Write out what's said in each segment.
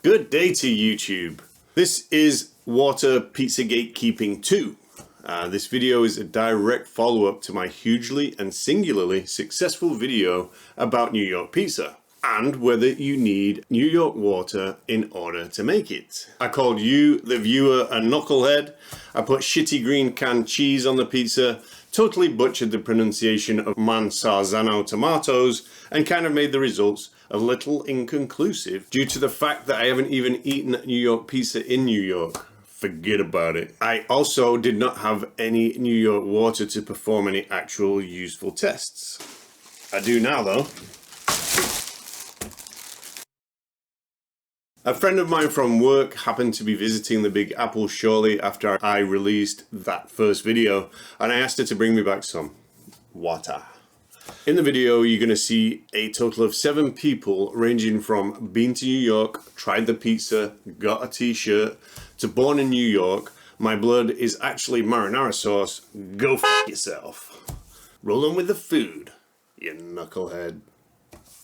Good day to YouTube. This is Water Pizza Gatekeeping 2. This video is a direct follow-up to my hugely and singularly successful video about New York pizza and whether you need New York water in order to make it. I called you, the viewer, a knucklehead. I put shitty green canned cheese on the pizza, totally butchered the pronunciation of marzano tomatoes, and kind of made the results a little inconclusive due to the fact that I haven't even eaten New York pizza in New York. Forget about it. I also did not have any New York water to perform any actual useful tests. I do now though. A friend of mine from work happened to be visiting the Big Apple shortly after I released that first video, and I asked her to bring me back some water. In the video, you're going to see a total of 7 people ranging from been to New York, tried the pizza, got a t-shirt, to born in New York, my blood is actually marinara sauce, go f*** yourself. Rolling with the food, you knucklehead.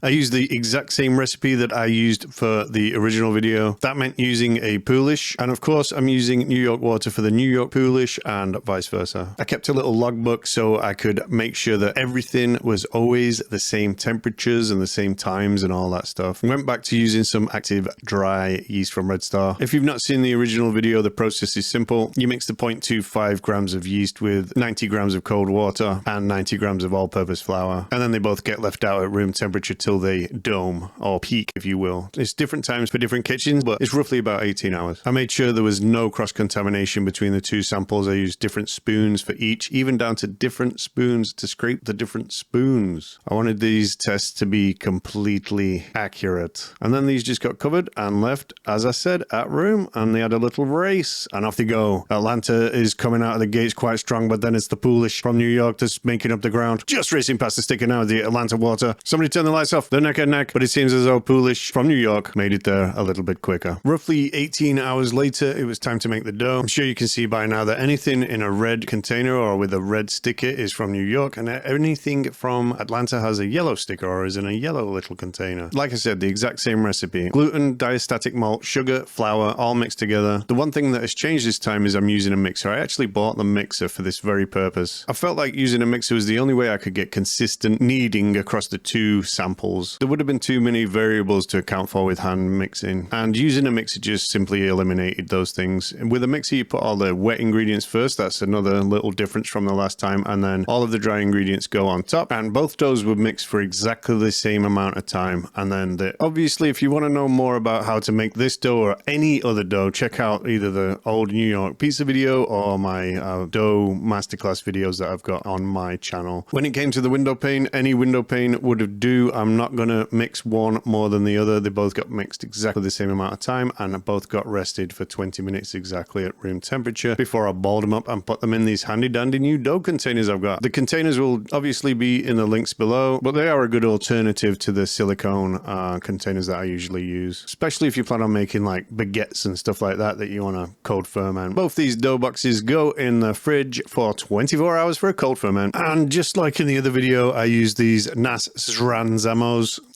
I used the exact same recipe that I used for the original video. That meant using a poolish, and of course I'm using New York water for the New York poolish and vice versa. I kept a little logbook so I could make sure that everything was always the same temperatures and the same times and all that stuff. I went back to using some active dry yeast from Red Star. If you've not seen the original video, the process is simple. You mix the 0.25 grams of yeast with 90 grams of cold water and 90 grams of all-purpose flour, and then they both get left out at room temperature till they dome or peak, if you will. It's different times for different kitchens, but it's roughly about 18 hours. I made sure there was no cross-contamination between the two samples. I used different spoons for each, even down to different spoons to scrape the different spoons. I wanted these tests to be completely accurate. And then these just got covered and left, as I said, at room, and they had a little race, and off they go. Atlanta is coming out of the gates quite strong, but then it's the poolish from New York that's making up the ground. Just racing past the sticker now, the Atlanta water. Somebody turn the lights off. They're neck and neck, but it seems as though poolish from New York made it there a little bit quicker. Roughly 18 hours later, it was time to make the dough. I'm sure you can see by now that anything in a red container or with a red sticker is from New York, and anything from Atlanta has a yellow sticker or is in a yellow little container. Like I said, the exact same recipe. Gluten, diastatic malt, sugar, flour, all mixed together. The one thing that has changed this time is I'm using a mixer. I actually bought the mixer for this very purpose. I felt like using a mixer was the only way I could get consistent kneading across the two samples. There would have been too many variables to account for with hand mixing, and using a mixer just simply eliminated those things. And with a mixer, you put all the wet ingredients first. That's another little difference from the last time, and then all of the dry ingredients go on top, and both doughs would mix for exactly the same amount of time. And then obviously, if you want to know more about how to make this dough or any other dough, check out either the old New York pizza video or my dough masterclass videos that I've got on my channel. When it came to the window pane, any window pane would do. I'm not going to mix one more than the other. They both got mixed exactly the same amount of time, and both got rested for 20 minutes exactly at room temperature before I balled them up and put them in these handy dandy new dough containers I've got. The containers will obviously be in the links below, but they are a good alternative to the silicone containers that I usually use, especially if you plan on making like baguettes and stuff like that you want to cold ferment. Both these dough boxes go in the fridge for 24 hours for a cold ferment, and just like in the other video, I use these marzano.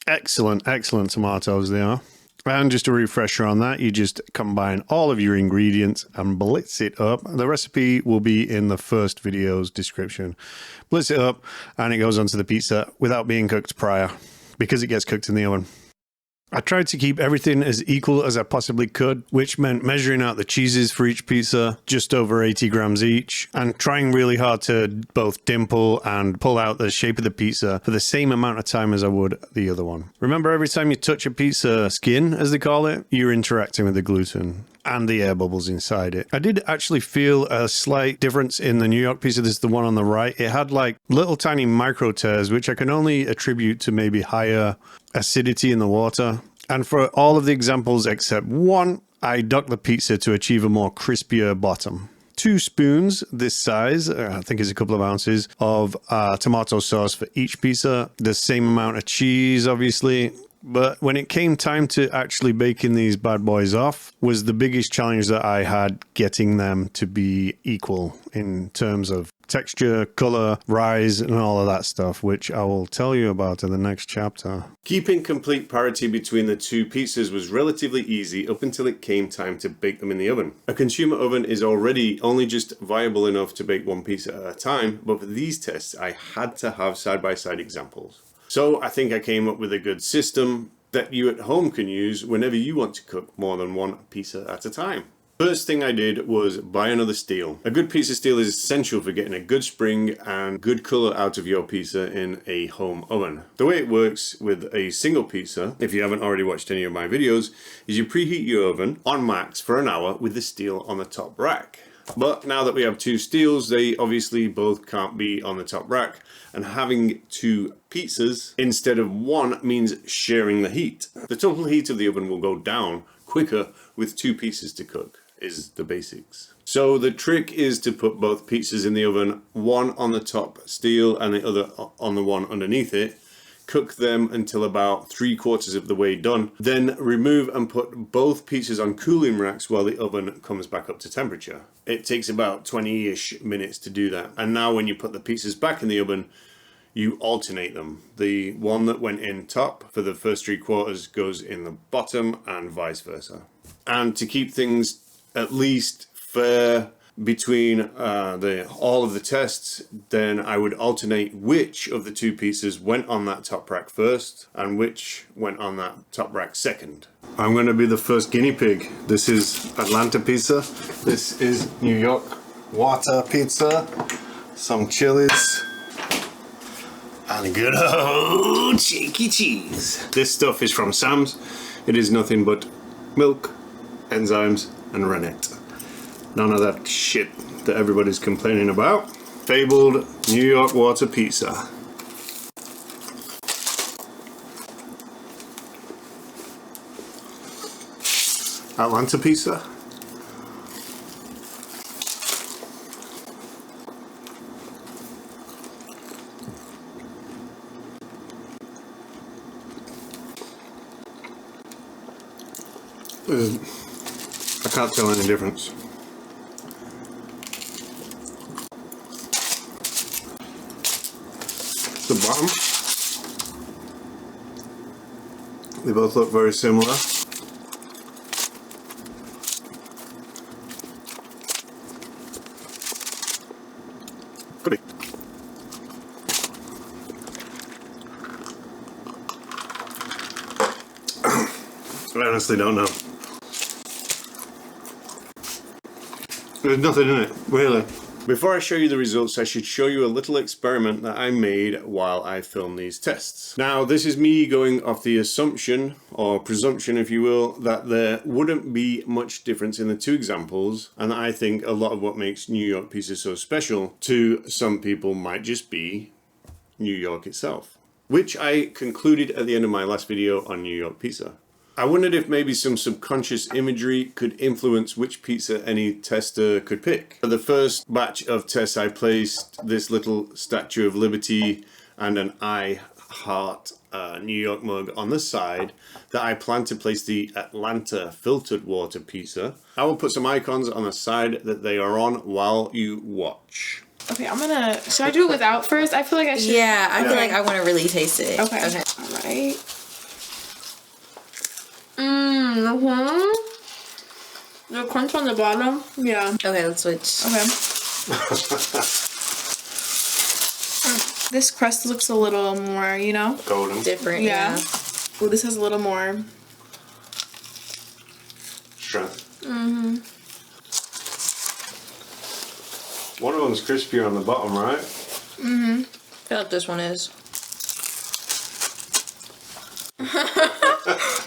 Excellent tomatoes they are. And just a refresher on that, you just combine all of your ingredients and blitz it up. The recipe will be in the first video's description. Blitz it up and it goes onto the pizza without being cooked prior, because it gets cooked in the oven. I tried to keep everything as equal as I possibly could, which meant measuring out the cheeses for each pizza, just over 80 grams each, and trying really hard to both dimple and pull out the shape of the pizza for the same amount of time as I would the other one. Remember, every time you touch a pizza skin, as they call it, you're interacting with the gluten and the air bubbles inside it. I did actually feel a slight difference in the New York pizza. This is the one on the right. It had like little tiny micro tears, which I can only attribute to maybe higher acidity in the water. And for all of the examples except one, I ducked the pizza to achieve a more crispier bottom. 2 spoons this size, I think is a couple of ounces, of tomato sauce for each pizza. The same amount of cheese, obviously. But when it came time to actually baking these bad boys off, was the biggest challenge that I had, getting them to be equal in terms of texture, color, rise, and all of that stuff, which I will tell you about in the next chapter. Keeping complete parity between the two pizzas was relatively easy up until it came time to bake them in the oven. A consumer oven is already only just viable enough to bake one pizza at a time, but for these tests I had to have side-by-side examples. So I think I came up with a good system that you at home can use whenever you want to cook more than one pizza at a time. First thing I did was buy another steel. A good piece of steel is essential for getting a good spring and good color out of your pizza in a home oven. The way it works with a single pizza, if you haven't already watched any of my videos, is you preheat your oven on max for an hour with the steel on the top rack. But now that we have two steels, they obviously both can't be on the top rack, and having two pizzas instead of one means sharing the heat. The total heat of the oven will go down quicker with two pieces to cook, is the basics. So the trick is to put both pizzas in the oven, one on the top steel and the other on the one underneath it. Cook them until about 3/4 of the way done. Then remove and put both pizzas on cooling racks while the oven comes back up to temperature. It takes about 20-ish minutes to do that. And now when you put the pizzas back in the oven, you alternate them. The one that went in top for the first 3/4 goes in the bottom and vice versa. And to keep things at least fair between all of the tests, then I would alternate which of the two pieces went on that top rack first and which went on that top rack second. I'm going to be the first guinea pig. This is Atlanta pizza. This is New York water pizza. Some chilies. And good old shaky cheese. This stuff is from Sam's. It is nothing but milk, enzymes, and rennet. None of that shit that everybody's complaining about. Fabled New York water pizza. Atlanta pizza. I can't tell any difference. The bottom, they both look very similar. Pretty. I honestly don't know. There's nothing in it, really. Before I show you the results, I should show you a little experiment that I made while I filmed these tests. Now, this is me going off the assumption, or presumption if you will, that there wouldn't be much difference in the two examples, and I think a lot of what makes New York pizza so special to some people might just be New York itself, which I concluded at the end of my last video on New York pizza. I wondered if maybe some subconscious imagery could influence which pizza any tester could pick. For the first batch of tests, I placed this little Statue of Liberty and an I Heart New York mug on the side that I plan to place the Atlanta filtered water pizza. I will put some icons on the side that they are on while you watch. Okay, should I do it without first? I feel like I should. Yeah, I feel like I want to really taste it. Okay. All right. The crunch on the bottom. Yeah. Okay, let's switch. Okay. This crust looks a little more, you know? Golden. Different, yeah. Oh, this has a little more strength. Mm-hmm. One of them's crispier on the bottom, right? Mm-hmm. I feel like this one is.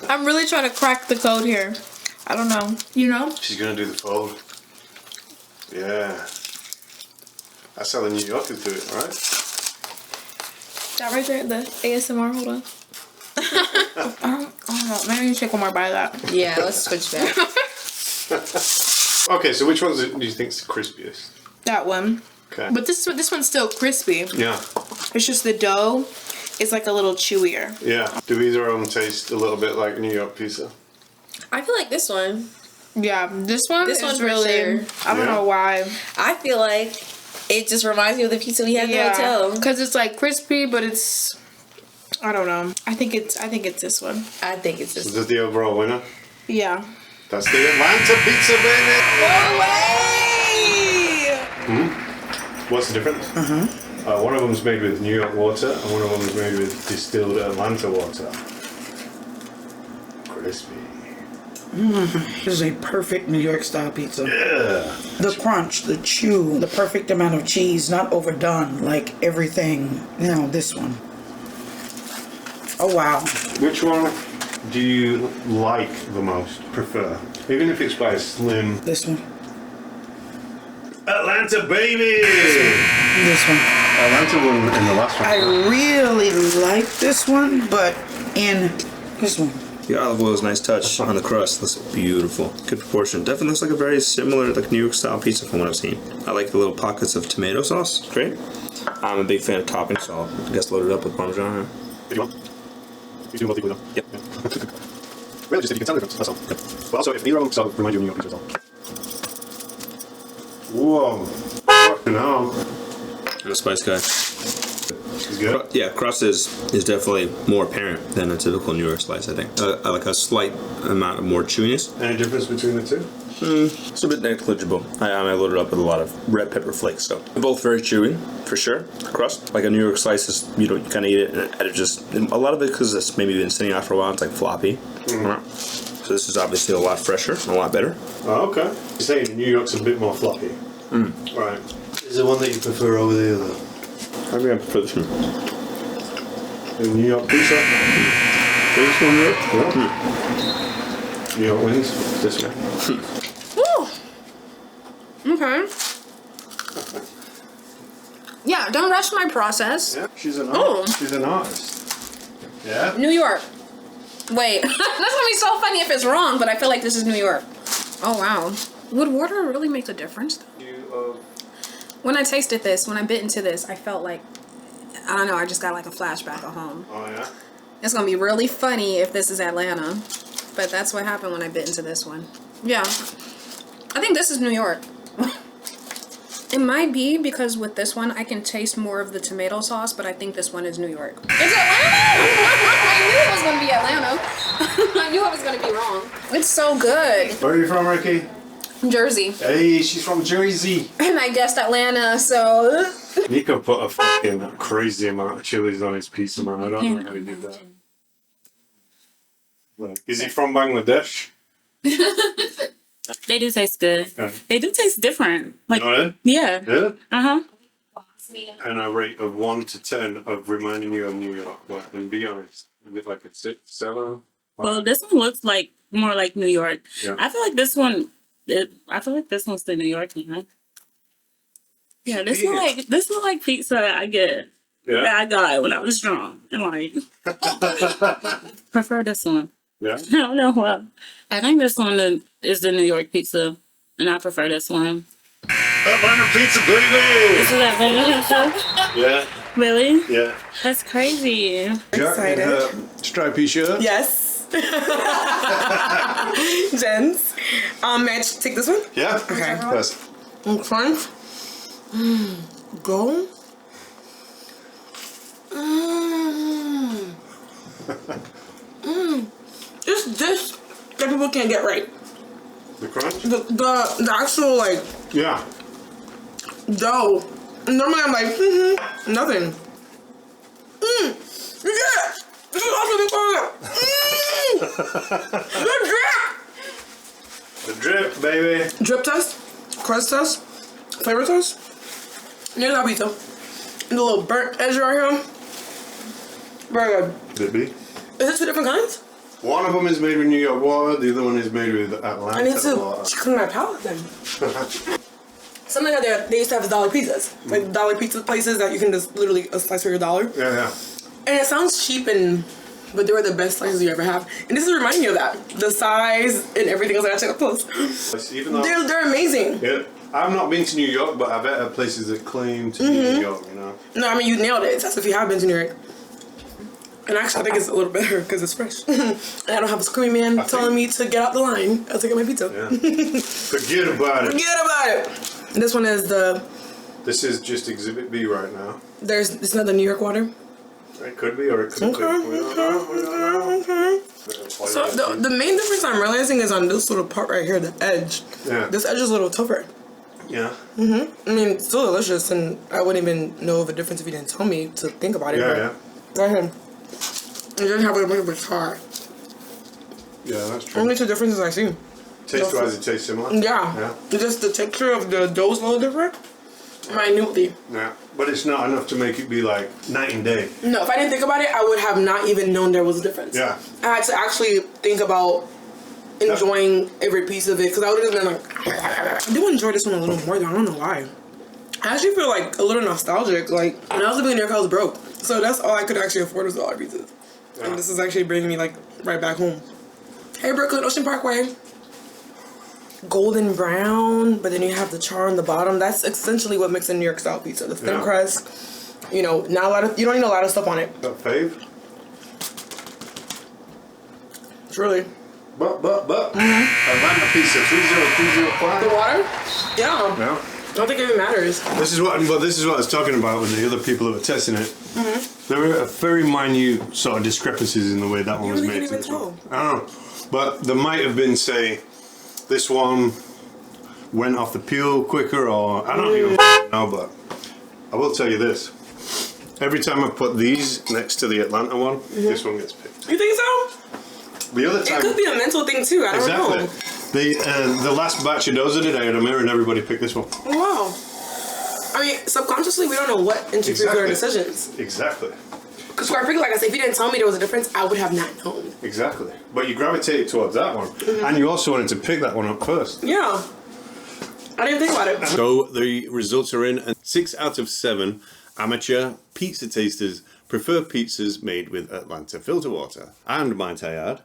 I'm really trying to crack the code here. I don't know. You know? She's gonna do the fold. Yeah. That's how the New Yorkers do it, right? That right there, the ASMR, hold on. I don't know. Maybe I need to take one more bite of that. Yeah, let's switch back. Okay, so which one do you think's the crispiest? That one. Okay. But this one's still crispy. Yeah. It's just the dough it's like a little chewier. Yeah. Do either of them taste a little bit like New York pizza? I feel like this one. Yeah, this one This is one's for really. sure. I don't know why. I feel like it just reminds me of the pizza we had in the hotel. Because it's like crispy, but it's. I don't know. I think it's this one. I think it's Is this. this the overall winner? Yeah. That's the Atlanta pizza, baby! No way! What's the difference? One of them's made with New York water, and one of them's made with distilled Atlanta water. Crispy. This is a perfect New York style pizza. Yeah. The crunch, the chew, the perfect amount of cheese, not overdone, like everything. Now this one. Oh wow. Which one do you like the most, prefer? Even if it's by a slim... This one. Atlanta, baby! This one. Atlanta won in the last one. I really like this one, but in this one. The olive oil is a nice touch on the crust. Looks beautiful. Good proportion. Definitely looks like a very similar like New York style pizza from what I've seen. I like the little pockets of tomato sauce. Great. I'm a big fan of toppings, so I guess load it up with Parmesan. If you want. You do both equally though. Yep. Really, just if you can tell the difference, that's all. Yep. But also, if either of them so remind you of New York pizza, that's all. Whoa. Fucking hell. I'm a spice guy. It's good. Yeah, crust is definitely more apparent than a typical New York slice, I think. I like a slight amount of more chewiness. Any difference between the two? It's a bit negligible. I loaded up with a lot of red pepper flakes, so both very chewy, for sure. Crust, like a New York slice is, you kind of eat it, and it just, a lot of it, because it's maybe been sitting out for a while, it's like floppy. So this is obviously a lot fresher, and a lot better. Oh, okay. You're saying New York's a bit more floppy. Right. Is there one that you prefer over the other? I think I prefer this one. The New York pizza? This one, Yeah. New York wins. This one. Woo. Okay. Yeah, don't rush my process. Yeah, she's an artist. She's an artist. Yeah? New York. Wait, that's gonna be so funny if it's wrong, but I feel like this is New York. Oh wow. Would water really make a difference? When I tasted this, when I bit into this, I felt like, I don't know, I just got like a flashback of home. Oh, yeah? It's gonna be really funny if this is Atlanta, but that's what happened when I bit into this one. Yeah, I think this is New York. It might be because with this one, I can taste more of the tomato sauce, but I think this one is New York. It's Atlanta! I knew it was gonna be Atlanta. I knew I was gonna be wrong. It's so good. Where are you from, Ricky? Jersey. Hey, she's from Jersey. And I guessed Atlanta, so... Nico put a fucking crazy amount of chilies on his pizza, man. I don't know how he did that. Like, is he from Bangladesh? They do taste good. Okay. They do taste different. Like, Really? yeah. Yeah? Uh-huh. And a rate of 1 to 10 of reminding you of New York. But and be honest, a bit like a 6, 7. Well, this one looks like more like New York. Yeah. I feel like this one. I feel like this one's the New York one. Huh? Yeah, this look like pizza I get. Yeah. That I got when I was drunk and like prefer this one. Yeah. I don't know why. I think this one is the New York pizza, and I prefer this one. Atlanta pizza, This baby! is Atlanta pizza. Yeah. Really? Yeah. That's crazy. Excited. Stripy shirt. Yes. Jen's. May I take this one? Yeah. Okay. Yes. Crunch. Go. It's this that people can't get right. The crunch? The actual like Yeah. dough. Normally I'm like nothing. Yeah. This is also the The drip, baby. drip test, crust test, flavor test. Here's our pizza. And the little burnt edge right here. Very good. Could it be? Is it two different kinds? One of them is made with New York water, the other one is made with Atlanta I need to water. clean my palate then. Something like that they used to have dollar pizzas. Like dollar pizza places that you can just literally a slice for your $1. Yeah. And it sounds cheap but they were the best slices you ever have. And this is reminding me of that. The size and everything else. I gotta check up close. Even though, They're amazing. yeah, I've not been to New York, but I've at places that claim to be New York, you know? No, I mean you nailed it. That's if you have been to New York. And actually, I think it's a little better because it's fresh. And I don't have a screaming man telling me to get out the line as I get my pizza. Yeah. Forget about it. Forget about it. This one is the... This is just Exhibit B right now. It's not the New York water. It could be, or it could be. Okay. So the main difference I'm realizing is on this little part right here, the edge. Yeah. This edge is a little tougher. Yeah. I mean, it's still delicious, and I wouldn't even know of a difference if you didn't tell me to think about it. Yeah, Right here. It doesn't have a little bit of char. Yeah, that's true. Only two differences I see. Taste-wise, it tastes similar. Yeah. Just the texture of the dough's a little different. Minutely. Yeah. But it's not enough to make it be like night and day. No, if I didn't think about it, I would have not even known there was a difference. Yeah. I had to actually think about enjoying every piece of it, because I would have been like, I do enjoy this one a little more, though. I don't know why. I actually feel like a little nostalgic. Like, when I was living in New York, I was broke. So that's all I could actually afford was $1 pizzas. Yeah. And this is actually bringing me, like, right back home. Hey, Brooklyn, Ocean Parkway. Golden brown, but then you have the char on the bottom. That's essentially what makes a New York style pizza. The thin crust, you know, not a lot of, you don't need a lot of stuff on it. That fave? Truly. But. Atlanta pizza 30305. The water? Yeah. Yeah. I don't think it even matters. This is what I was talking about with the other people that were testing it. There were very minute sort of discrepancies in the way that one was really made. can't even tell. I don't know, but there might have been, say, this one went off the peel quicker, or I don't even know. But I will tell you this: every time I put these next to the Atlanta one, this one gets picked. You think so? The other time, It could be a mental thing too. I don't know. The last batch of those today at Amir and everybody picked this one. Wow. I mean, subconsciously, we don't know what interferes with our decisions. Exactly. Because quite frankly, like I said, if you didn't tell me there was a difference, I would have not known. Exactly. But you gravitated towards that one. And you also wanted to pick that one up first. Yeah. I didn't think about it. So the results are in, and 6 out of 7 amateur pizza tasters prefer pizzas made with Atlanta filter water. And might I add,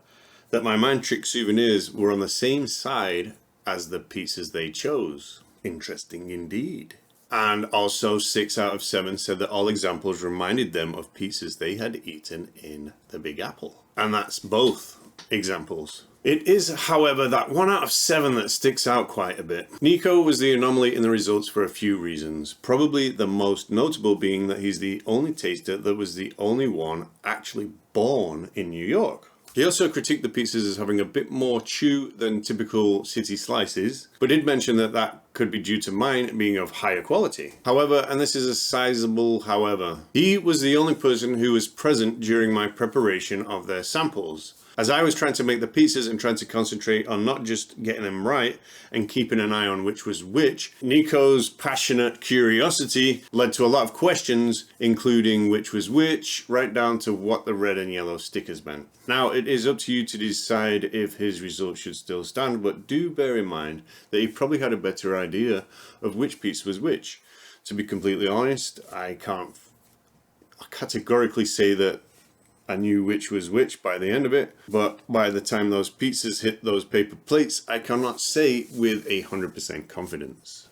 that my Mind Trick souvenirs were on the same side as the pizzas they chose. Interesting indeed. And also 6 out of 7 said that all examples reminded them of pizzas they had eaten in the Big Apple. And that's both examples. It is, however, that 1 out of 7 that sticks out quite a bit. Nico was the anomaly in the results for a few reasons. Probably the most notable being that he's the only taster that was the only one actually born in New York. He also critiqued the pizzas as having a bit more chew than typical city slices, but did mention that that could be due to mine being of higher quality. However, and this is a sizable however, he was the only person who was present during my preparation of their samples. As I was trying to make the pizzas and trying to concentrate on not just getting them right and keeping an eye on which was which, Nico's passionate curiosity led to a lot of questions, including which was which, right down to what the red and yellow stickers meant. Now, it is up to you to decide if his results should still stand, but do bear in mind that he probably had a better idea of which piece was which. To be completely honest, I can't categorically say that I knew which was which by the end of it, but by the time those pizzas hit those paper plates, I cannot say with 100% confidence.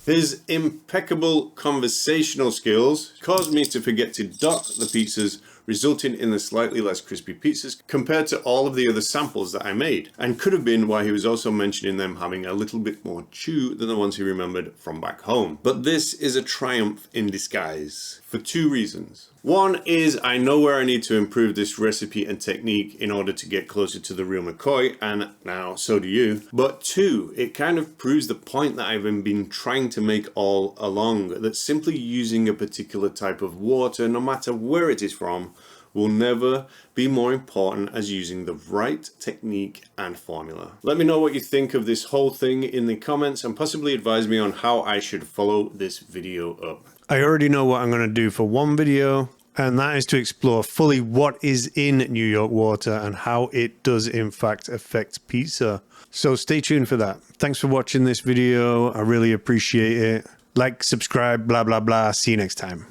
His impeccable conversational skills caused me to forget to dot the pizzas, resulting in the slightly less crispy pizzas compared to all of the other samples that I made, and could have been why he was also mentioning them having a little bit more chew than the ones he remembered from back home. But this is a triumph in disguise for 2 reasons. One is I know where I need to improve this recipe and technique in order to get closer to the real McCoy, and now so do you. But 2, it kind of proves the point that I've been trying to make all along, that simply using a particular type of water, no matter where it is from, will never be more important as using the right technique and formula. Let me know what you think of this whole thing in the comments and possibly advise me on how I should follow this video up. I already know what I'm going to do for one video, and that is to explore fully what is in New York water and how it does in fact affect pizza. So stay tuned for that. Thanks for watching this video. I really appreciate it. Like, subscribe, blah, blah, blah. See you next time.